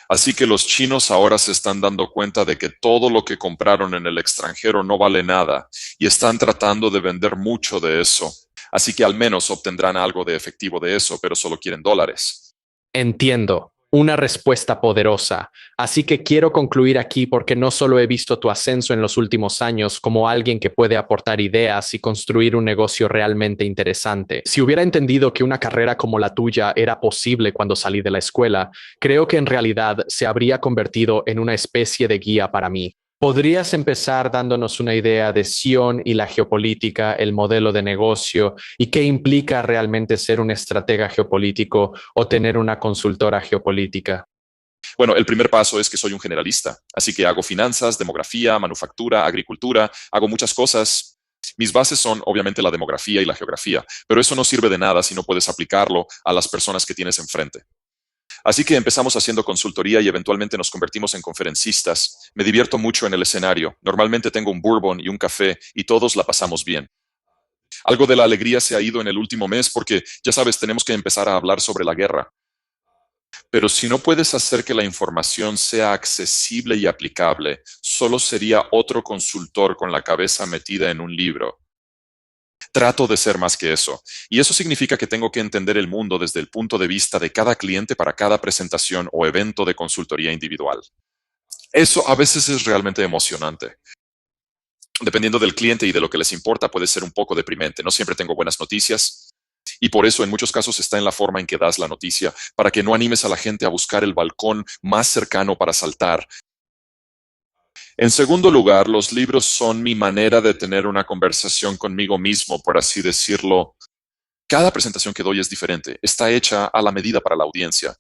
Así que los chinos ahora se están dando cuenta de que todo lo que compraron en el extranjero no vale nada y están tratando de vender mucho de eso. Así que al menos obtendrán algo de efectivo de eso, pero solo quieren dólares. Entiendo. Una respuesta poderosa. Así que quiero concluir aquí porque no solo he visto tu ascenso en los últimos años como alguien que puede aportar ideas y construir un negocio realmente interesante. Si hubiera entendido que una carrera como la tuya era posible cuando salí de la escuela, creo que en realidad se habría convertido en una especie de guía para mí. ¿Podrías empezar dándonos una idea de Sion y la geopolítica, el modelo de negocio y qué implica realmente ser un estratega geopolítico o tener una consultora geopolítica? Bueno, el primer paso es que soy un generalista, así que hago finanzas, demografía, manufactura, agricultura, hago muchas cosas. Mis bases son obviamente la demografía y la geografía, pero eso no sirve de nada si no puedes aplicarlo a las personas que tienes enfrente. Así que empezamos haciendo consultoría y eventualmente nos convertimos en conferencistas. Me divierto mucho en el escenario. Normalmente tengo un bourbon y un café y todos la pasamos bien. Algo de la alegría se ha ido en el último mes porque, ya sabes, tenemos que empezar a hablar sobre la guerra. Pero si no puedes hacer que la información sea accesible y aplicable, solo sería otro consultor con la cabeza metida en un libro. Trato de ser más que eso. Y eso significa que tengo que entender el mundo desde el punto de vista de cada cliente para cada presentación o evento de consultoría individual. Eso a veces es realmente emocionante. Dependiendo del cliente y de lo que les importa, puede ser un poco deprimente. No siempre tengo buenas noticias. Y por eso en muchos casos está en la forma en que das la noticia, para que no animes a la gente a buscar el balcón más cercano para saltar. En segundo lugar, los libros son mi manera de tener una conversación conmigo mismo, por así decirlo. Cada presentación que doy es diferente, está hecha a la medida para la audiencia.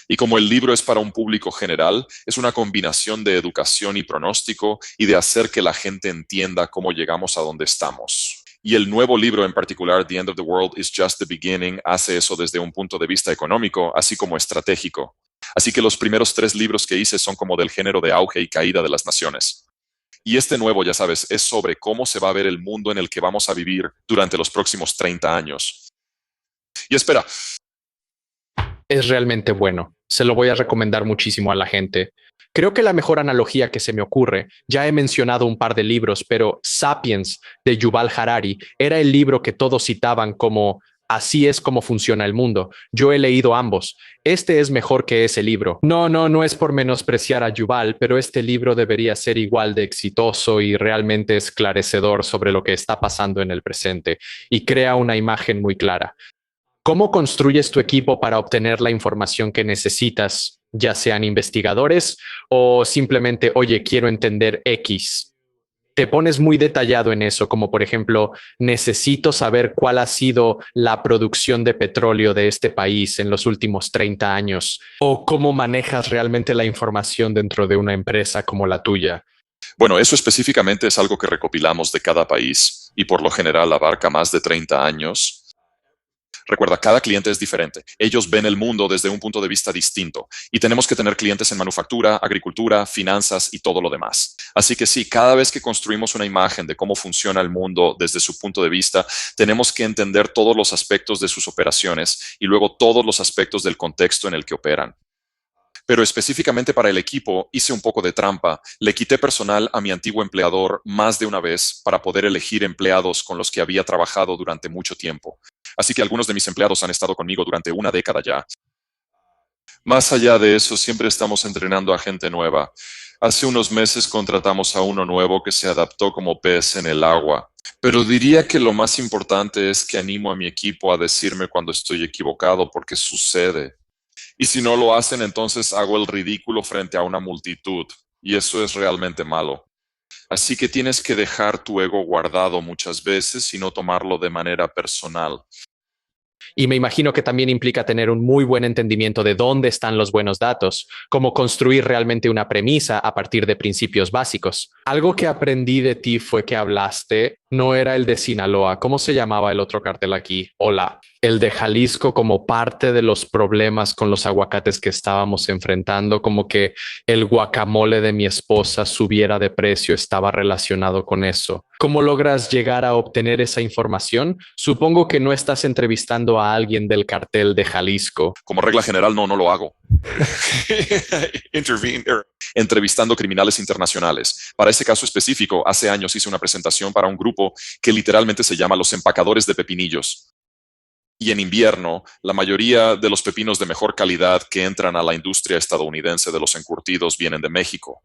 Y como el libro es para un público general, es una combinación de educación y pronóstico y de hacer que la gente entienda cómo llegamos a donde estamos. Y el nuevo libro en particular, The End of the World is Just the Beginning, hace eso desde un punto de vista económico, así como estratégico. Así que los primeros 3 libros que hice son como del género de auge y caída de las naciones. Y este nuevo, ya sabes, es sobre cómo se va a ver el mundo en el que vamos a vivir durante los próximos 30 años. Y espera. Es realmente bueno. Se lo voy a recomendar muchísimo a la gente. Creo que la mejor analogía que se me ocurre, ya he mencionado un par de libros, pero Sapiens de Yuval Harari era el libro que todos citaban como Así es como funciona el mundo. Yo he leído ambos. Este es mejor que ese libro. No es por menospreciar a Yuval, pero este libro debería ser igual de exitoso y realmente esclarecedor sobre lo que está pasando en el presente y crea una imagen muy clara. ¿Cómo construyes tu equipo para obtener la información que necesitas, ya sean investigadores o simplemente, oye, quiero entender X? Te pones muy detallado en eso, como por ejemplo, necesito saber cuál ha sido la producción de petróleo de este país en los últimos 30 años, o cómo manejas realmente la información dentro de una empresa como la tuya. Bueno, eso específicamente es algo que recopilamos de cada país y por lo general abarca más de 30 años. Recuerda, cada cliente es diferente. Ellos ven el mundo desde un punto de vista distinto y tenemos que tener clientes en manufactura, agricultura, finanzas y todo lo demás. Así que sí, cada vez que construimos una imagen de cómo funciona el mundo desde su punto de vista, tenemos que entender todos los aspectos de sus operaciones y luego todos los aspectos del contexto en el que operan. Pero específicamente para el equipo hice un poco de trampa. Le quité personal a mi antiguo empleador más de una vez para poder elegir empleados con los que había trabajado durante mucho tiempo. Así que algunos de mis empleados han estado conmigo durante una década ya. Más allá de eso, siempre estamos entrenando a gente nueva. Hace unos meses contratamos a uno nuevo que se adaptó como pez en el agua. Pero diría que lo más importante es que animo a mi equipo a decirme cuando estoy equivocado porque sucede. Y si no lo hacen, entonces hago el ridículo frente a una multitud. Y eso es realmente malo. Así que tienes que dejar tu ego guardado muchas veces y no tomarlo de manera personal. Y me imagino que también implica tener un muy buen entendimiento de dónde están los buenos datos, cómo construir realmente una premisa a partir de principios básicos. Algo que aprendí de ti fue que hablaste, no era el de Sinaloa, ¿cómo se llamaba el otro cartel aquí? Hola, el de Jalisco como parte de los problemas con los aguacates que estábamos enfrentando, como que el guacamole de mi esposa subiera de precio, estaba relacionado con eso. ¿Cómo logras llegar a obtener esa información? Supongo que no estás entrevistando a alguien del cartel de Jalisco. Como regla general, no lo hago. Entrevistando criminales internacionales. Para ese caso específico, hace años hice una presentación para un grupo que literalmente se llama Los Empacadores de Pepinillos. Y en invierno, la mayoría de los pepinos de mejor calidad que entran a la industria estadounidense de los encurtidos vienen de México.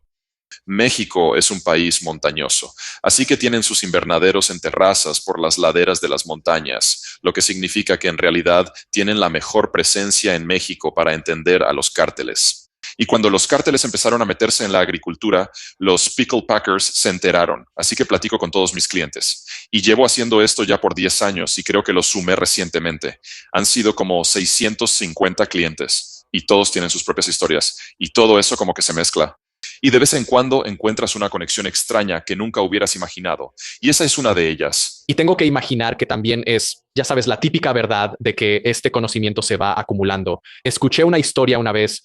México es un país montañoso, así que tienen sus invernaderos en terrazas por las laderas de las montañas, lo que significa que en realidad tienen la mejor presencia en México para entender a los cárteles. Y cuando los cárteles empezaron a meterse en la agricultura, los pickle packers se enteraron, así que platico con todos mis clientes. Y llevo haciendo esto ya por 10 años y creo que lo sumé recientemente. Han sido como 650 clientes y todos tienen sus propias historias y todo eso como que se mezcla. Y de vez en cuando encuentras una conexión extraña que nunca hubieras imaginado. Y esa es una de ellas. Y tengo que imaginar que también es, ya sabes, la típica verdad de que este conocimiento se va acumulando. Escuché una historia una vez,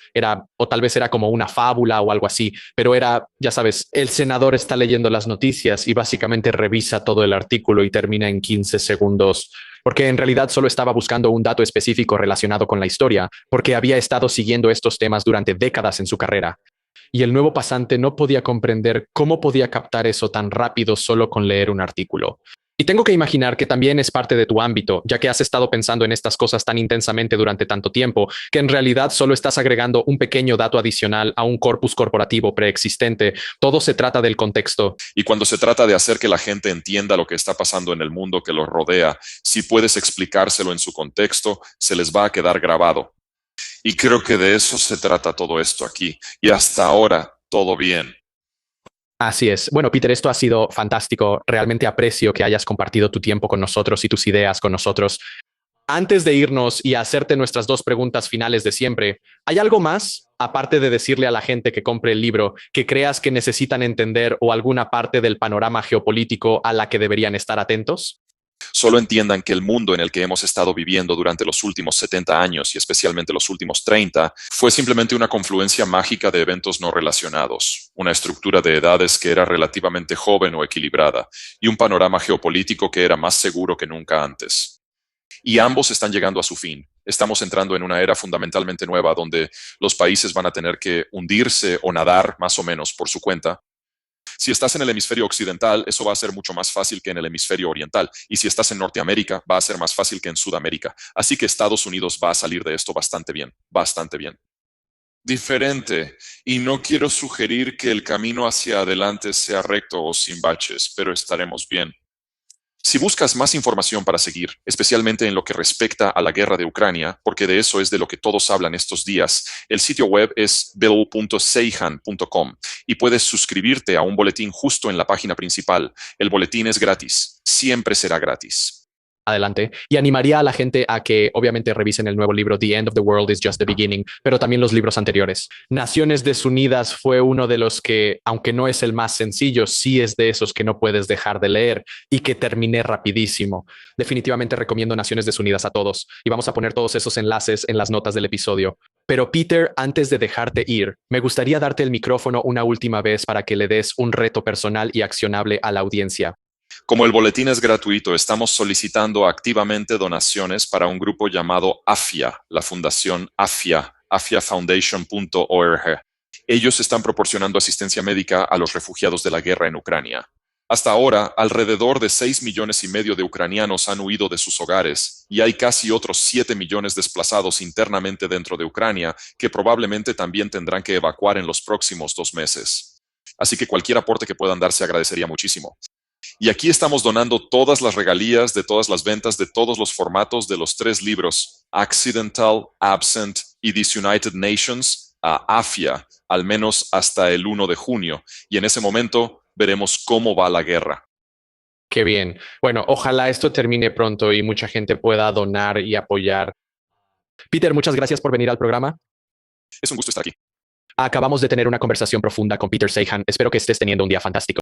o tal vez era como una fábula o algo así, pero era, ya sabes, el senador está leyendo las noticias y básicamente revisa todo el artículo y termina en 15 segundos porque en realidad solo estaba buscando un dato específico relacionado con la historia, porque había estado siguiendo estos temas durante décadas en su carrera. Y el nuevo pasante no podía comprender cómo podía captar eso tan rápido solo con leer un artículo. Y tengo que imaginar que también es parte de tu ámbito, ya que has estado pensando en estas cosas tan intensamente durante tanto tiempo, que en realidad solo estás agregando un pequeño dato adicional a un corpus corporativo preexistente. Todo se trata del contexto. Y cuando se trata de hacer que la gente entienda lo que está pasando en el mundo que los rodea, si puedes explicárselo en su contexto, se les va a quedar grabado. Y creo que de eso se trata todo esto aquí. Y hasta ahora, todo bien. Así es. Bueno, Peter, esto ha sido fantástico. Realmente aprecio que hayas compartido tu tiempo con nosotros y tus ideas con nosotros. Antes de irnos y hacerte nuestras dos preguntas finales de siempre, ¿hay algo más, aparte de decirle a la gente que compre el libro, que creas que necesitan entender o alguna parte del panorama geopolítico a la que deberían estar atentos? Solo entiendan que el mundo en el que hemos estado viviendo durante los últimos 70 años y especialmente los últimos 30 fue simplemente una confluencia mágica de eventos no relacionados, una estructura de edades que era relativamente joven o equilibrada y un panorama geopolítico que era más seguro que nunca antes. Y ambos están llegando a su fin. Estamos entrando en una era fundamentalmente nueva donde los países van a tener que hundirse o nadar más o menos por su cuenta. Si estás en el hemisferio occidental, eso va a ser mucho más fácil que en el hemisferio oriental. Y si estás en Norteamérica, va a ser más fácil que en Sudamérica. Así que Estados Unidos va a salir de esto bastante bien, bastante bien. Diferente, y no quiero sugerir que el camino hacia adelante sea recto o sin baches, pero estaremos bien. Si buscas más información para seguir, especialmente en lo que respecta a la guerra de Ucrania, porque de eso es de lo que todos hablan estos días, el sitio web es bill.seihan.com y puedes suscribirte a un boletín justo en la página principal. El boletín es gratis, siempre será gratis. Adelante. Y animaría a la gente a que obviamente revisen el nuevo libro The End of the World is Just the Beginning, pero también los libros anteriores. Naciones Desunidas fue uno de los que, aunque no es el más sencillo, sí es de esos que no puedes dejar de leer y que terminé rapidísimo. Definitivamente recomiendo Naciones Desunidas a todos y vamos a poner todos esos enlaces en las notas del episodio. Pero Peter, antes de dejarte ir, me gustaría darte el micrófono una última vez para que le des un reto personal y accionable a la audiencia. Como el boletín es gratuito, estamos solicitando activamente donaciones para un grupo llamado AFIA, la fundación AFIA, afiafoundation.org. Ellos están proporcionando asistencia médica a los refugiados de la guerra en Ucrania. Hasta ahora, alrededor de 6,5 millones de ucranianos han huido de sus hogares y hay casi otros 7 millones desplazados internamente dentro de Ucrania que probablemente también tendrán que evacuar en los próximos 2 meses. Así que cualquier aporte que puedan dar se agradecería muchísimo. Y aquí estamos donando todas las regalías de todas las ventas de todos los formatos de los 3 libros, Accidental, Absent y Disunited Nations, a AFIA, al menos hasta el 1 de junio. Y en ese momento veremos cómo va la guerra. Qué bien. Bueno, ojalá esto termine pronto y mucha gente pueda donar y apoyar. Peter, muchas gracias por venir al programa. Es un gusto estar aquí. Acabamos de tener una conversación profunda con Peter Seihan. Espero que estés teniendo un día fantástico.